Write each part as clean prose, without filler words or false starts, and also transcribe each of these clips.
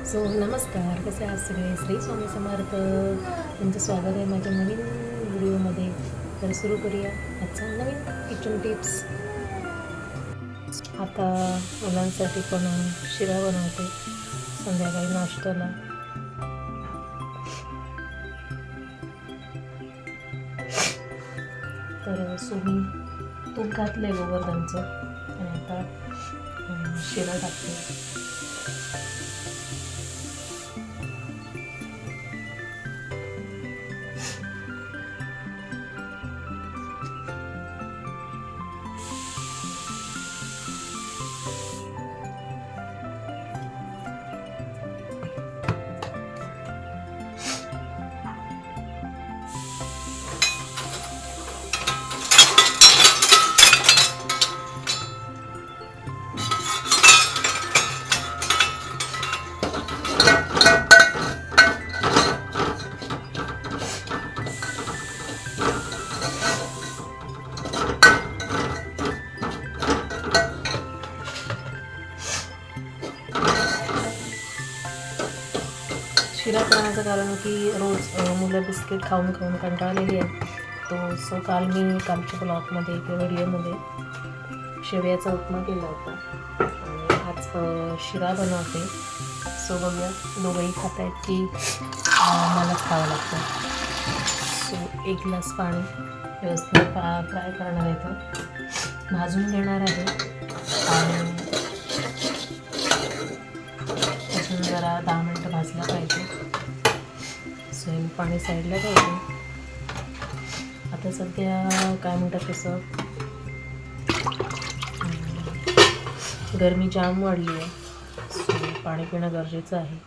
So नमस्कार, कसे आहात सगळे? श्री स्वामी समर्थ. तुमचं स्वागत आहे माझ्या नवीन व्हिडिओमध्ये. तर सुरू करूया आजचा नवीन किचन टिप्स. आता मुलांसाठी पण शिरा बनवते संध्याकाळी नाश्त्याला. तर मी तूप घातलं आहे गोवर्धनचं आणि आता शिरा टाकते. शिरा करण्याचं कारण की रोज मुलं बिस्किट खाऊन खाऊन कंटाळलेली आहे. सो कालच्या ब्लॉगमध्ये किंवा व्हिडिओमध्ये शेवयाचा उपमा केला होता आणि आज शिरा बनवते. सो बघूया दोघंही खात आहेत की मलाच खावं लागतं. सो 1 ग्लास पाणी व्यवस्थित फ्राय करणार आहे, तो भाजून घेणार आहे आणि अजून जरा 10 मिनटं भाजला पाहिजे. सो पाणी साईडला ठेवते. आता सध्या काय म्हणतात तसं गरमी जाम वाढली आहे. सो पाणी पिणं गरजेचं आहे.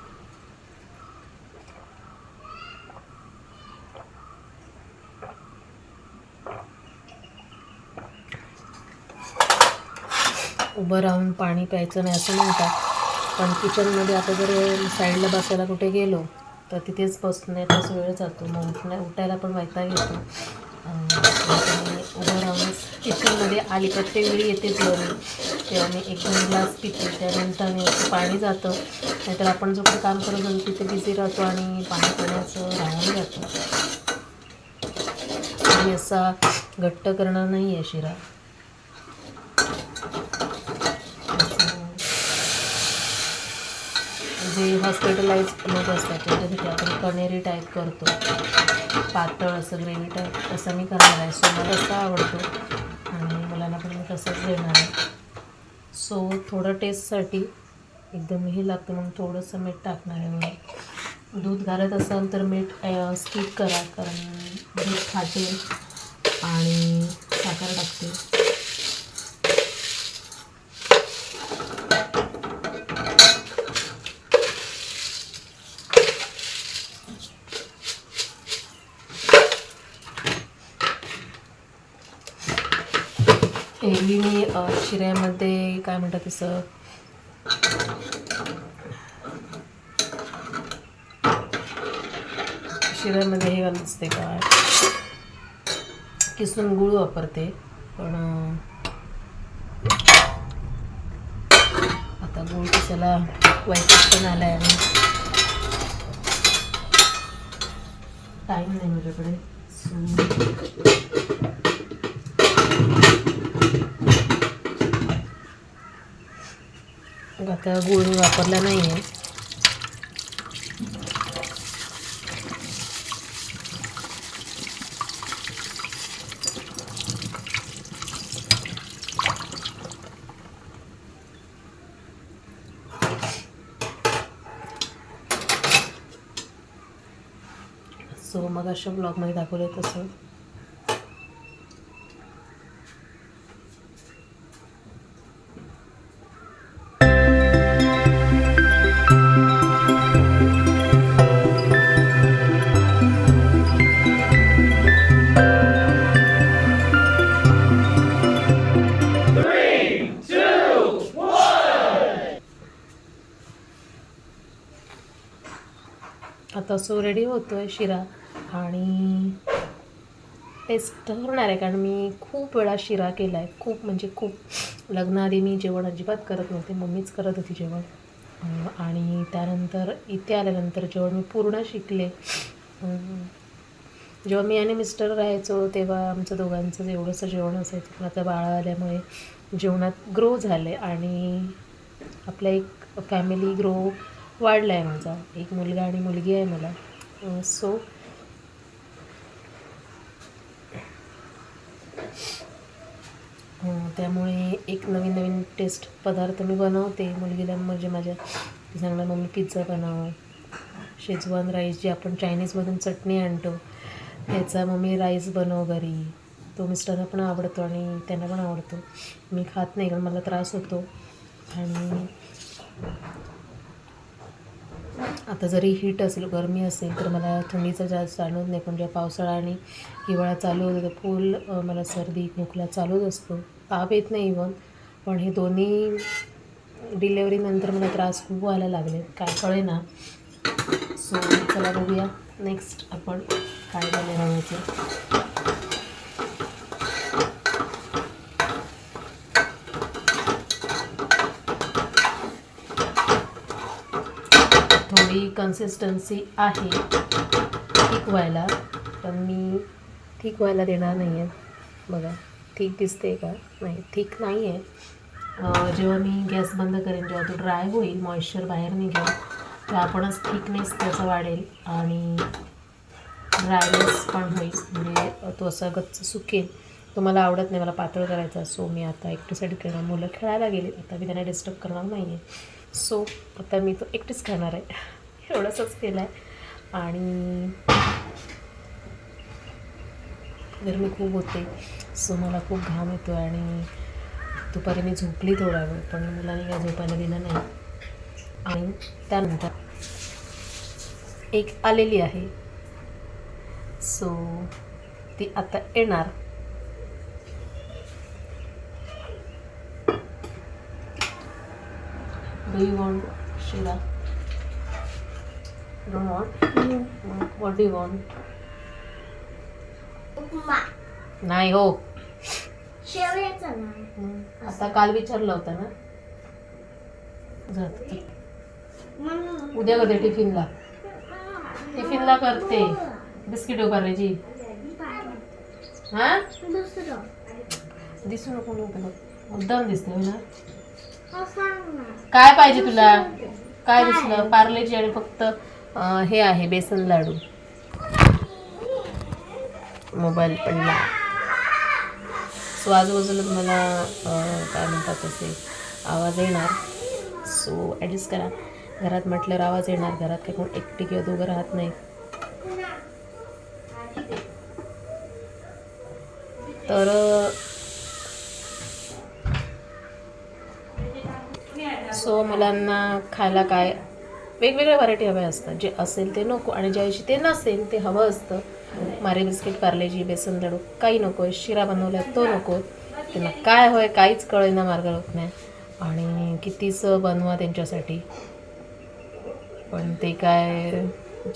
उभं राहून पाणी प्यायचं नाही असं म्हणतात, पण किचनमध्ये आता जर साईडला बसायला कुठे गेलो तर तिथेच बसण्याचाच वेळ जातो. मग उठायला पण वैताग येतो. उभं राहूनच किचनमध्ये आली प्रत्येक वेळी येतेच बरं, तेव्हा मी 1-2 ग्लास पिते. त्यानंतर पाणी जातं, नाहीतर आपण जो काही काम करत होतो तिथे बिझी राहतो आणि पाणी पिण्याचं राहून जातं. आणि असा घट्ट करणार नाही आहे शिरा. जे हॉस्पिटलाइज लोक असतात त्याच्यासाठी आपण कणेरी टाईप करतो, पातळ असं ग्रेव्ही टाईप. तसं मी करणार आहे. सो मला तसा आवडतो आणि मुलांना पण मी तसंच देणार आहे. सो थोडं टेस्टसाठी एकदम हे लागतं म्हणून थोडंसं मीठ टाकणार आहे. दूध घालत असाल तर मीठ स्किप करा, कारण दूध खाते आणि साखर टाकते. एरवी मी शिऱ्यामध्ये काय म्हणतात तसं शिऱ्यामध्ये हे घालत असते काय किसून गूळ वापरते, पण आता गूळ किसायला वैताग पण आला आहे आणि टाईम नाही माझ्याकडे. आता गूळ वापरला नाही आहे. सो मग अशा ब्लॉगमध्ये दाखवलं तसं आता सो रेडी होतो आहे शिरा आणि टेस्ट होणार आहे, कारण मी खूप वेळा शिरा केला आहे. खूप म्हणजे खूप. लग्नाआधी मी जेवण अजिबात करत नव्हते, मम्मीच करत होती जेवण. आणि त्यानंतर इथे आल्यानंतर जेव्हा मी पूर्ण शिकले, जेव्हा मी आणि मिस्टर राहायचो तेव्हा आमचं दोघांचं एवढंसं जेवण असायचं. पण आता बाळा आल्यामुळे जेवणात ग्रो झाले आणि आपला एक फॅमिली ग्रो वाढला आहे. माझा एक मुलगा आणि मुलगी आहे मला. सो त्यामुळे एक नवीन नवीन टेस्ट पदार्थ मी बनवते. मुलगीला म्हणजे माझ्या ती सांगणार मम्मी पिझ्झा बनव, शेजवान राईस जी आपण चायनीजमधून चटणी आणतो त्याचा मम्मी राईस बनव घरी. तो मिस्टरना पण आवडतो आणि त्यांना पण आवडतो. मी खात नाही कारण मला त्रास होतो. आणि आता जरी हीट असेल, गरमी असेल तर मला थंडीचं जास्त जाणवत नाही. पण जेव्हा पावसाळा आणि हिवाळा चालू होतो तर फुल मला सर्दी खोकला चालूच असतो. ताप येत नाही इवन, पण हे दोन्ही डिलेवरीनंतर मला त्रास खूप व्हायला लागले, काय कळे ना. सो चला बघूया नेक्स्ट आपण काय बनवायचं. थोडी कन्सिस्टन्सी आहे ठीक व्हायला, पण मी ठीक व्हायला देणार नाही आहे. बघा ठीक दिसते का? नाही, ठीक नाही आहे. जेव्हा मी गॅस बंद करेन, जेव्हा तो ड्राय होईल, मॉइश्चर बाहेर निघेल, तेव्हा आपणच थिकनेस त्याचा वाढेल आणि ड्रायनेस पण होईल. म्हणजे तो असा गच्च सुकेल. तो मला आवडत नाही, मला पातळ करायचा. सो मी आता एकटीसाठी करणार. मुलं खेळायला गेली, आता मी त्यांना डिस्टर्ब करणार नाही आहे. सो आता मी तो एकटीच खाणार आहे. एवढंसंच केलं आहे. आणि गरमी खूप होते, सो मला खूप घाम येतो आणि दुपारी मी झोपली थोडा वेळ, पण मुलांनी काय झोपायला दिलं नाही. आणि त्यानंतर एक आलेली आहे, सो ती आता येणार. डू यू वॉन्ट शिरा? Don't want? What do you want? नाही हो, शेवयाचा ना. आता काल विचारलं होतं ना. उद्या करते टिफिनला. टिफिनला करते बिस्किट उभारायची. हां दिसू नको नको, मुद्दाम दिसते ना. काय पाहिजे तुला? काय दिसलं? पार्लेजी आणि फक्त हे आहे बेसन लाडू. मोबाईल पडला. सो आजूबाजूला तुम्हाला काय म्हणतात तसे आवाज येणार. सो ॲडजस्ट करा. घरात म्हटल्यावर आवाज येणार. घरात काही कोण एकटी किंवा दोघं राहत नाही. तर सो मुलांना खायला काय वेगवेगळ्या व्हरायटी हव्या असतात. जे असेल ते नको आणि ज्या दिवशी ते नसेल ते हवं असतं. मारे बिस्किट, पार्लेजी, बेसन लाडू काही नको आहे. शिरा बनवला तो नको. त्यांना काय होय काहीच कळेना, मार्ग होत नाही. आणि कितीचं बनवा त्यांच्यासाठी, पण ते काय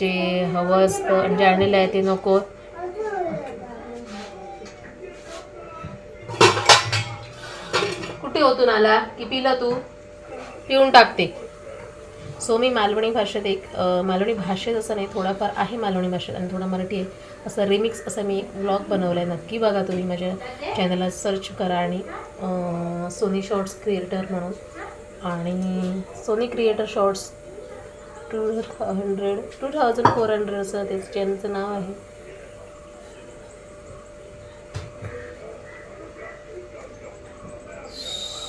जे हवं असतं आणि जे आणलेलं आहे ते नको. कुठे होतून आला की पिलं तू? पिऊन टाकते. सो मी मालवणी भाषेत असं नाही, थोडाफार आहे मालवणी भाषेत आणि थोडा मराठी आहे, असं रिमिक्स असा मी ब्लॉग बनवला आहे. नक्की बघा तुम्ही, माझ्या चॅनलला सर्च करा आणि सोनी शॉर्ट्स क्रिएटर म्हणून. आणि सोनी क्रिएटर शॉर्ट्स 2400 असं ते चॅनलचं नाव आहे.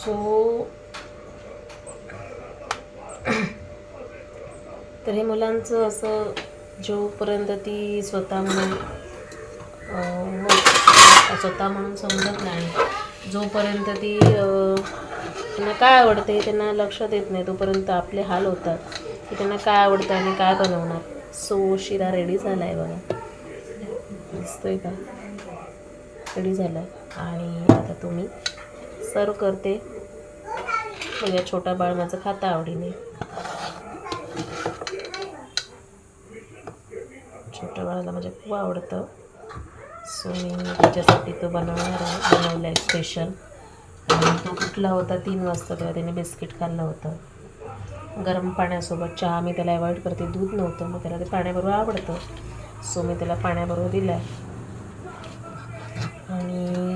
सो तर हे मुलांचं असं जोपर्यंत ती स्वतः म्हणून समजत नाही, जोपर्यंत ती त्यांना काय आवडते त्यांना लक्षात येत नाही, तोपर्यंत आपले हाल होतात की त्यांना काय आवडतं आणि काय बनवणार. सो शिरा रेडी झाला आहे बघा, दिसतोय का? रेडी झाला आहे आणि आता तो मी सर्व करते. बघा छोटा बाळ माझं खाता आवडीने. छोट्या बाळाला माझ्या खूप आवडतं. सो मी त्याच्यासाठी तो बनवला आहे स्पेशल. आणि तो कुठला होता 3 वाजता तेव्हा त्याने बिस्किट खाल्लं होतं. गरम पाण्यासोबत चहा मी त्याला अवॉइड करते, दूध नव्हतं मग त्याला ते पाण्याबरोबर आवडतं, सो मी त्याला पाण्याबरोबर दिलं आहे. आणि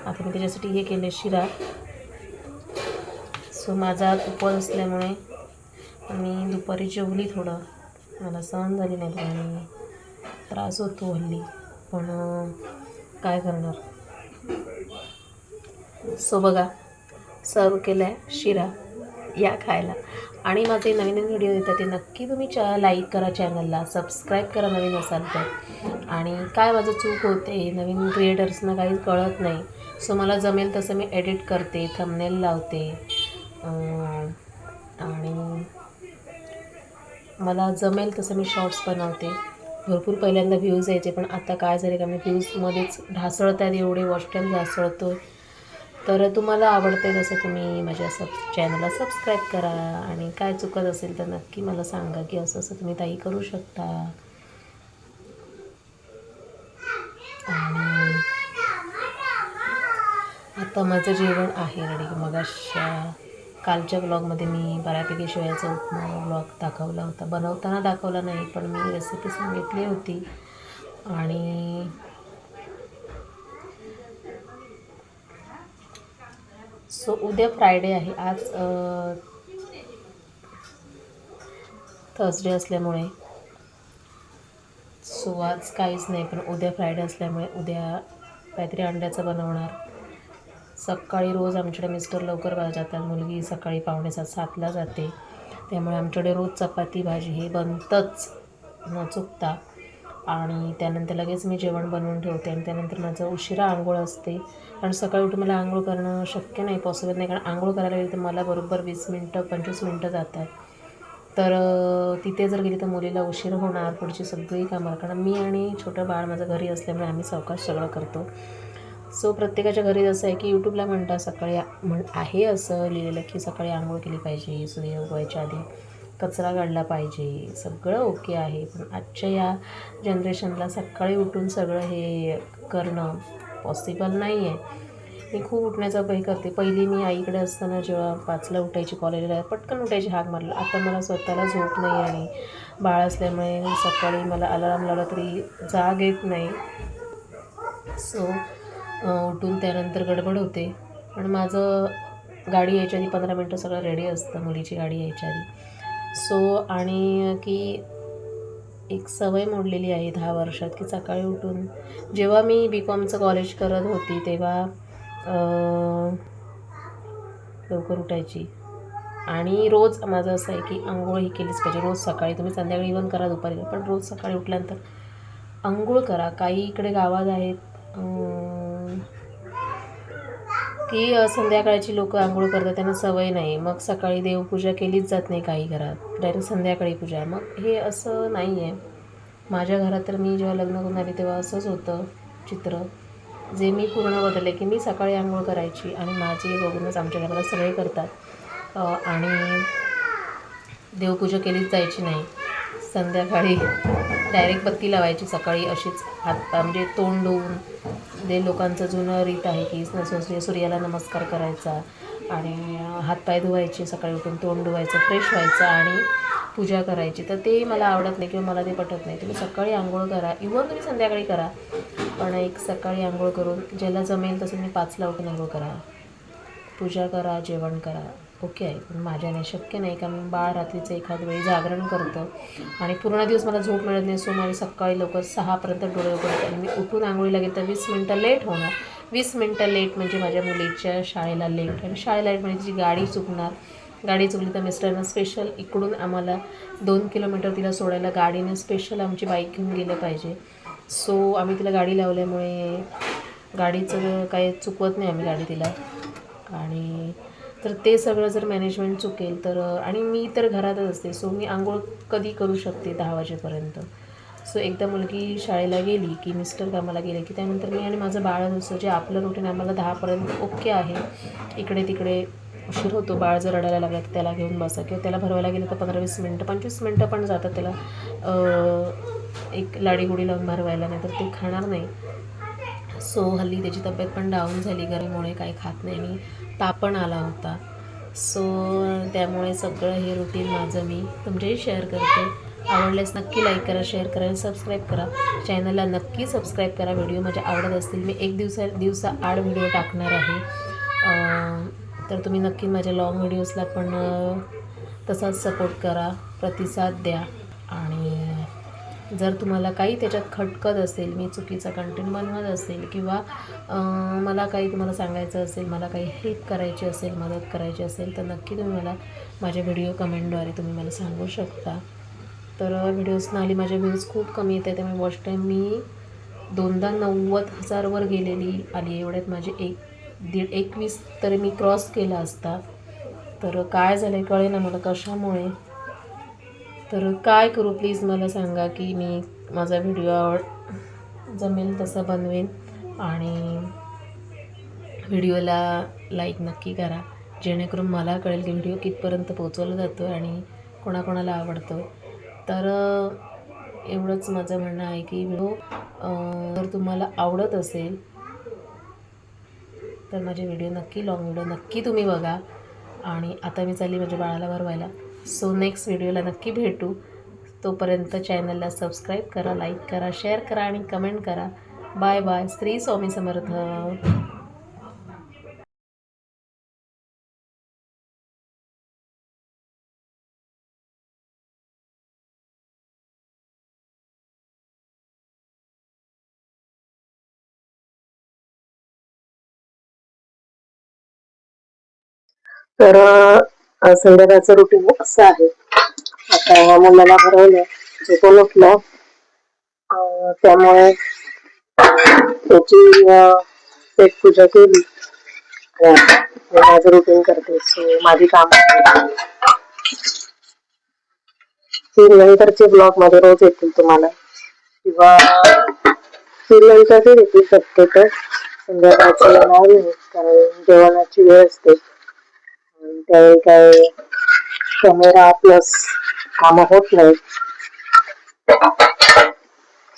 आता मी त्याच्यासाठी हे केले शिरा. सो माझा उपवास असल्यामुळे मी दुपारी जेवली, थोडं मला सहन झाली नाही आणि त्रास होतो हल्ली, पण काय करणार. सो बघा सर्व केलं आहे शिरा, या खायला. आणि माझे नवीन नवीन व्हिडिओ येतात ते नक्की तुम्ही लाईक करा, चॅनलला सबस्क्राईब करा नवीन असाल तर. आणि काय माझं चूक होते, नवीन क्रिएटर्सना काही कळत नाही, सो मला जमेल तसं मी एडिट करते, थंबनेल लावते आणि मला जमेल तसं मी शॉर्ट्स बनवते. भरपूर पहिल्यांदा व्ह्यूज यायचे, पण आता काय झाले का मी व्ह्यूजमध्येच ढासळत आहेत, एवढे वॉच टाईम ढासळतो. तर तुम्हाला आवडते तसं तुम्ही माझ्या चॅनलला सबस्क्राईब करा. आणि काय चुकत असेल तर नक्की मला सांगा की असं असं तुम्ही ताई करू शकता. आणि आता माझं जेवण आहे रेडी. मगाशा कालच्या ब्लॉगमध्ये मी बऱ्यापैकी शेवयाचा उपमा ब्लॉग दाखवला होता, बनवताना दाखवला नाही पण मी रेसिपी सांगितली होती. आणि सो उद्या फ्रायडे आहे, आज थर्सडे असल्यामुळे सो आज काहीच नाही, पण उद्या फ्रायडे असल्यामुळे उद्या काहीतरी अंड्याचं बनवणार. सकाळी रोज आमच्याकडे मिस्टर लवकर जातात, मुलगी सकाळी 6:45-7ला जाते, त्यामुळे आमच्याकडे रोज चपाती भाजी हे बनतंच न चुकता. आणि त्यानंतर लगेच मी जेवण बनवून ठेवते आणि त्यानंतर माझं उशिरा आंघोळ असते, कारण सकाळी उठून मला आंघोळ करणं शक्य नाही, पॉसिबल नाही, कारण आंघोळ करायला गेली तर मला बरोबर 20 मिनटं 25 मिनटं जातात. तर तिथे जर गेली तर मुलीला उशीर होणार, पुढची सगळी कामं, कारण मी आणि छोटं बाळ माझं घरी असल्यामुळे आम्ही सावकाश सगळं करतो. सो प्रत्येकाच्या घरी जसं आहे की यूट्यूबला म्हणतात सकाळी आहे असं लिहिलेलं की सकाळी आंघोळ केली पाहिजे, सूर्य उगवायच्या आधी कचरा काढला पाहिजे, सगळं ओके आहे. पण आजच्या या जनरेशनला सकाळी उठून सगळं हे करणं पॉसिबल नाही आहे. मी खूप उठण्याचा हे करते. पहिली मी आईकडे असताना जेव्हा 5ला उठायची, कॉलेजला पटकन उठायची, हाक मारलं. आता मला स्वतःला झोप नाही आणि बाळ असल्यामुळे सकाळी मला अलार्म लावला तरी जाग येत नाही. सो उठून त्यानंतर गडबड होते. पण माझं गाडी यायच्या आधी 15 मिनटं सगळं रेडी असतं, मुलीची गाडी यायच्या आधी. सो आणि की एक सवय मोडलेली आहे 10 वर्षात की सकाळी उठून, जेव्हा मी BComचं कॉलेज करत होती तेव्हा लवकर उठायची. आणि रोज माझं असं आहे की आंघोळ ही केलीच पाहिजे रोज सकाळी. तुम्ही संध्याकाळी इव्हन करा, दुपारी करा, पण रोज सकाळी उठल्यानंतर आंघोळ करा. काही इकडे गावात आहेत की संध्याकाळची लोकं आंघोळ करतात, त्यांना सवय नाही, मग सकाळी देवपूजा केलीच जात नाही काही घरात, डायरेक्ट संध्याकाळी पूजा. मग हे असं नाही आहे. माझ्या घरात तर मी जेव्हा लग्न करून आली तेव्हा असंच होतं चित्र, जे मी पूर्ण बदलले की मी सकाळी आंघोळ करायची आणि माझे बघूनच आमच्या घराला सगळे करतात. आणि देवपूजा केलीच जायची नाही. संध्याकाळी डायरेक्ट बत्ती लावायची सकाळी अशीच, हात म्हणजे तोंड धुवून. जे लोकांचं जुनं रीत आहे की सूर्याला नमस्कार करायचा आणि हातपाय धुवायचे, सकाळी उठून तोंड धुवायचं, फ्रेश व्हायचं आणि पूजा करायची. तर ते मला आवडत नाही किंवा मला ते पटत नाही. तुम्ही सकाळी आंघोळ करा, इव्हन तुम्ही संध्याकाळी करा, पण एक सकाळी आंघोळ करून ज्याला जमेल तसं तुम्ही 5ला उठून आंघोळ करा, पूजा करा, जेवण करा, ओके आहे. पण माझ्याने शक्य नाही, कारण बाळ रात्रीचं एखाद वेळी जागरण करतं आणि पूर्ण दिवस मला झोप मिळत नाही. सो मला सकाळी लवकर 6पर्यंत डोळे उघडतात आणि मी उठून आंघोळीला गेले तर 20 मिनटं लेट होणार. 20 मिनटं लेट म्हणजे माझ्या मुलीच्या शाळेला लेट, आणि शाळेला लेट म्हणजे तिची गाडी चुकणार. गाडी चुकली तर मिस्टरांना स्पेशल इकडून आम्हाला 2 किलोमीटर तिला सोडायला गाडीने स्पेशल आमची बाईक घेऊन गेलं पाहिजे. सो आम्ही तिला गाडी लावल्यामुळे गाडीचं काही चुकवत नाही आम्ही गाडी तिला. आणि तर ते सगळं जर मॅनेजमेंट चुकेल तर, आणि मी तर घरातच असते, सो मी आंघोळ कधी करू शकते 10 वाजेपर्यंत. सो एकदा मुलगी शाळेला गेली की मिस्टर कामाला गेले की त्यानंतर मी आणि माझं बाळ असं जे आपलं रुटीन आम्हाला 10पर्यंत ओके आहे. इकडे तिकडे उशीर होतो, बाळ जर रडायला लागलं तर त्याला घेऊन बसा, किंवा त्याला भरवायला गेलं तर 15-20 मिनटं 25 मिनटं पण जातात त्याला एक लाडीगुडी लावून भरवायला, नाही तर ते खाणार नाही. सो हल्ली त्याची तब्येत पण डाऊन झाली, गरमीमुळे काही खात नाही आणि ताप पण आला होता. सो त्यामुळे सगळं हे रुटीन माझं मी तुमच्याशी शेअर करते. आवडल्यास नक्की लाईक करा, शेअर करा आणि सबस्क्राईब करा. चॅनलला नक्की सबस्क्राईब करा. व्हिडिओ माझ्या आवडत असतील, मी एक दिवसाआड व्हिडिओ टाकणार आहे. तर तुम्ही नक्की माझ्या लॉंग व्हिडिओजला पण तसाच सपोर्ट करा, प्रतिसाद द्या. आणि जर तुम्हाला काही त्याच्यात खटकत असेल, मी चुकीचा कंटेंट बनवत असेल किंवा मला काही तुम्हाला सांगायचं असेल, मला काही हेल्प करायची असेल, मदत करायची असेल, तर नक्की तुम्ही मला माझ्या व्हिडिओ कमेंटद्वारे तुम्ही मला सांगू शकता. तर व्हिडिओज आली माझे व्ह्यूज खूप कमी येत आहे, त्यामुळे वॉच टाईम मी 90,000 वर गेलेली आली. एवढ्यात माझे 21 तरी मी क्रॉस केला असता. तर काय झालं कळे ना मला कशामुळे. तर काय करू प्लीज मला सांगा की मी माझा व्हिडिओ जमेल तसं बनवेन. आणि व्हिडिओला लाईक नक्की करा, जेणेकरून मला कळेल की व्हिडिओ कितपर्यंत पोचवला जातो आणि कोणाकोणाला आवडतो. तर एवढंच माझं म्हणणं आहे की व्हिडिओ जर तुम्हाला आवडत असेल तर माझे व्हिडिओ नक्की, लॉंग व्हिडिओ नक्की तुम्ही बघा. आणि आता मी चालली माझ्या बाळाला भरवायला. सो नेक्स्ट व्हिडिओला नक्की भेटू. तोपर्यंत चॅनलला सबस्क्राईब करा, लाईक करा, शेअर करा आणि कमेंट करा. Bye bye. श्री स्वामी समर्थ. तर संध्याकाळचं रुटीन असं आहे. आता मुलाला भरवलं, झोपून उठलं, त्यामुळे त्याची पेट पूजा केली. माझं रुटीन करते. सो माझी काम नंतरचे ब्लॉग मध्ये रोज येतील तुम्हाला, किंवा नंतरचे येतील शक्यतो. संध्याकाळचे नाही, कारण जेवणाची वेळ असते. त्यावेळी काय कॅमेरा प्लस कामं होत नाही.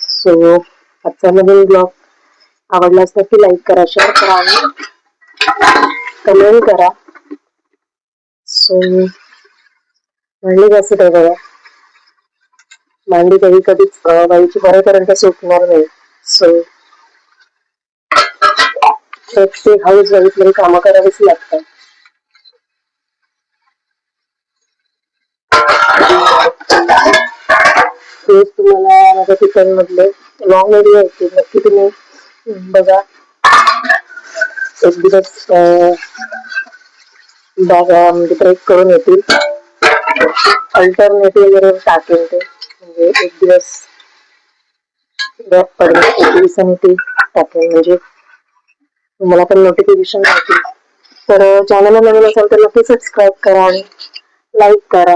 सो आजचा नवीन ब्लॉग आवडल्यास नक्की लाईक करा, शेअर करा आणि कमेंट करा. सो भांडी घासत आहे बघा. भांडी कधीच बाईची बरेपर्यंत सुटणार नाही. सो प्रत्येक हाऊस वाईफला कामं करावीच लागतात. रोज तुम्हाला माझ्या किचन मधले लॉंग व्हिडिओ येतील, नक्की तुम्ही बघा. एक दिवस बघा, म्हणजे ब्रेक करून येतील. अल्टरनेटिव्ह वगैरे टाकेल ते, म्हणजे एक दिवस गॅप पडेल, एक दिवसाने ते टाकेल, म्हणजे तुम्हाला पण नोटिफिकेशन येतील. तर चॅनलला नवीन असेल तर नक्की सबस्क्राईब करा आणि लाईक करा.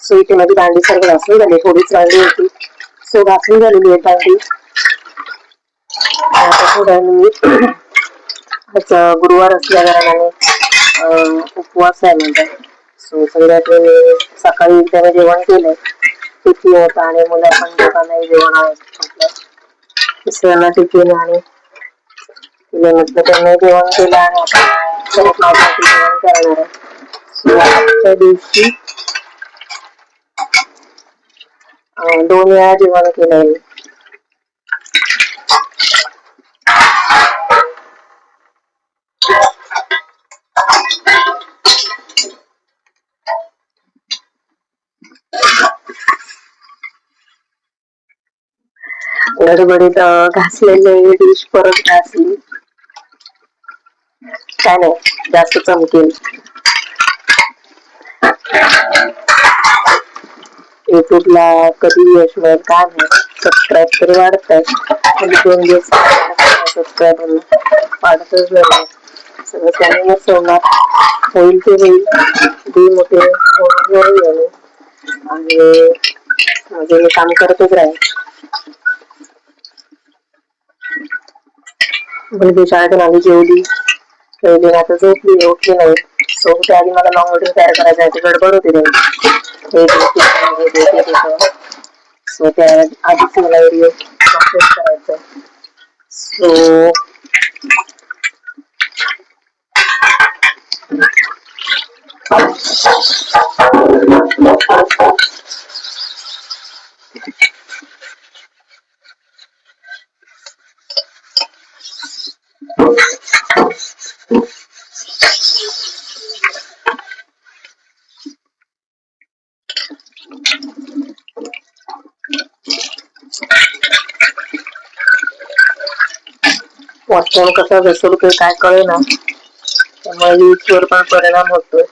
सो इथे माझी भांडी सर्व घासून झाली, थोडीच राहिली होती. सो घासून झालेली आहे भांडी. आता थोड्या मी गुरुवार असल्या कारणाने उपवास आहे म्हणतात. सो संध्याकाळी सकाळी एकदा जेवण केलं, टिफिन होता आणि मुलं पण दोघांनाही जेवण म्हटलं, तिसऱ्यांना टिफिन आणि म्हटलं त्यांनी जेवण केलं आणि आता परत माझ्यासाठी जेवण करणार आहे. आजच्या दिवशी 2 वेळा जेवण केलंय. गडबडीत घासलेले डिश परत घासली. काय नाही, जास्त चमकेल. युट्यूबला कधी यश मिळेल काय नाही. सबस्क्राईब तरी वाढत आहे, पण 2 दिवस सबस्क्राईब वाढतच नाही. सगळं चॅनलच होणार, होईल ते होईल, बी मोठे होईल आणि म्हणजे मी काम करतच राहील. मुलगी शाळेतून आली, जेवली, खेळली, आता झोपली, उठली नाही. सो त्या आधी मला लॉंग व्हिडिओ तयार करायचा आहे, ती गडबड होती नाही. सो त्या आधीच मला व्हिडिओ करायचा. सो वातावरण कसा घसरलं काही काय कळे ना, त्यामुळे वीजवर पण परिणाम होतोय.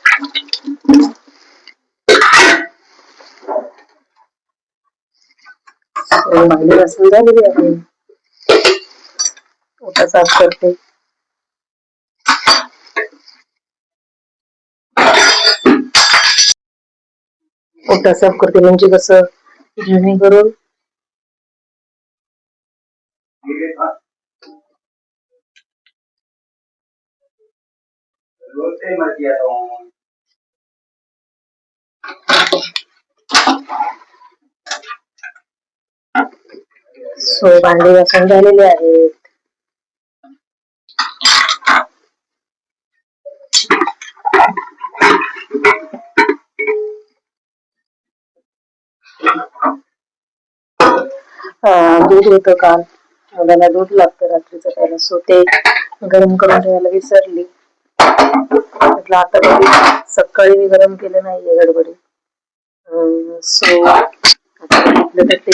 भांडी घासून झालेली आहे, ओटा साफ करते. ओटा साफ करते म्हणजे कसं, जेणेकरून भांडी घासून झालेली आहेत. दूध होतं काल, मुलाला दूध लागतं रात्रीचं प्यायला, सो ते गरम करून ठेवायला विसरली. म्हटलं आता सकाळी मी गरम केलं नाहीये गडबडीत, सो म्हटलं तर ते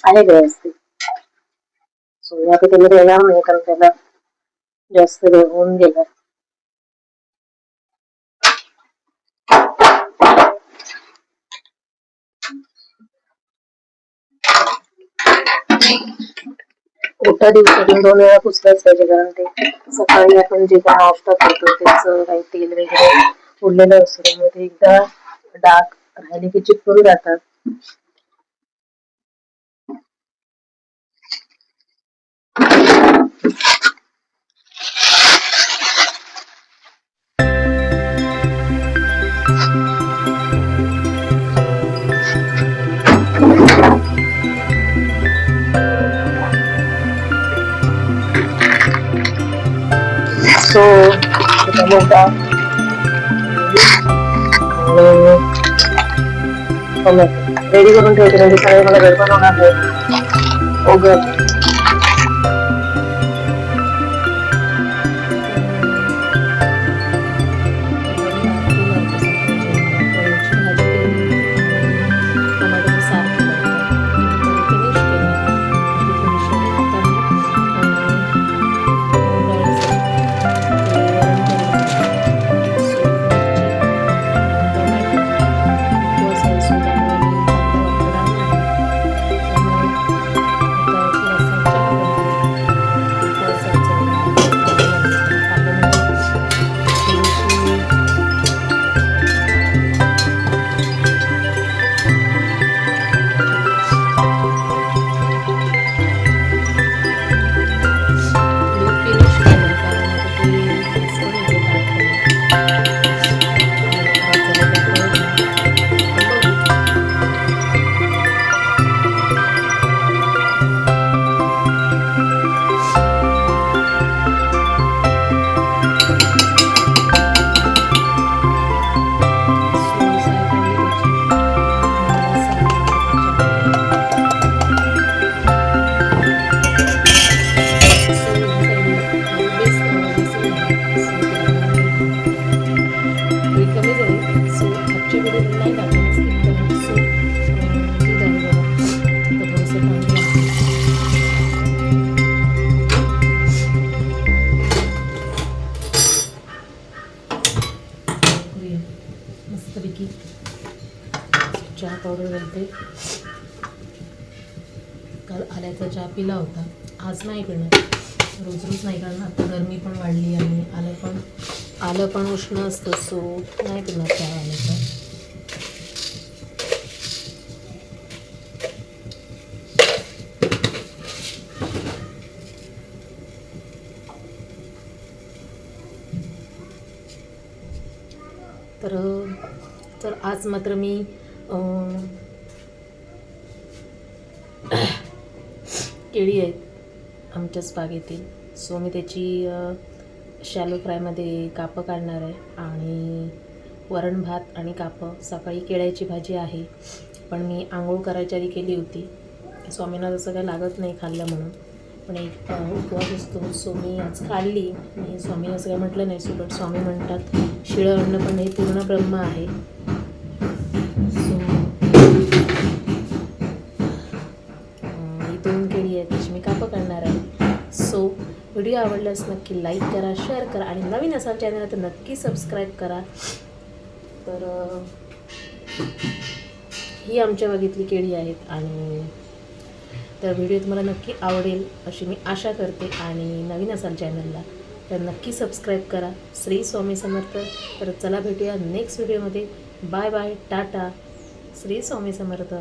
आहे व्यवस्थित. सो या पद्धतीने येणार नाही, कारण त्याला जास्त वेळ होऊन गेला. ओटा दिवसातून 2 वेळा पुसलाच पाहिजे, कारण ते सकाळी आपण जे काही नाश्ता करतो त्याचं काही तेल वगैरे उरलेलं असतं, त्यामुळे ते एकदा डाग राहिले की चिपकून जातात. सो मोठा रेडी करून ठेवते, म्हणजे सगळे मला गडबड होणार नाही. ओघर मस्तपैकी चहा पावडर घालते. काल आल्याचा चहा पिला होता, आज नाही पिणार, रोज रोज नाही, कारण आता गरमी पण वाढली आणि आलं पण उष्ण असतं, सो नाही पिणार चहा आल्याचा. तर आज मात्र मी केळी आहेत आमच्याच बागेतील, सो मी त्याची शॅलो फ्रायमध्ये कापं काढणार आहे आणि वरण भात आणि कापं. सकाळी केळ्याची भाजी आहे, पण मी आंघोळ करायच्या आधी केली होती. स्वामींना जसं काही लागत नाही खाल्लं म्हणून, पण एक उपवास असतो सो मी आज खाल्ली. मी स्वामी असं काही म्हटलं नाही, सुलट स्वामी म्हणतात शिळं अन्न पण हे पूर्ण ब्रह्म आहे. सो ही 2 केळी आहेत त्याची मी कापं करणार आहे. सो व्हिडिओ आवडल्यास नक्की लाईक करा, शेअर करा आणि नवीन असाल चॅनल तर नक्की सबस्क्राईब करा. तर ही आमच्या बागेतली केळी आहेत आणि तर व्हिडिओ तुम्हाला नक्की आवडेल अशी मी आशा करते. आणि नवीन असाल चॅनलला तर नक्की सबस्क्राईब करा. श्री स्वामी समर्थ. तर चला भेटूया नेक्स्ट व्हिडिओमध्ये. Bye bye, tata. Shri Swami समर्थ.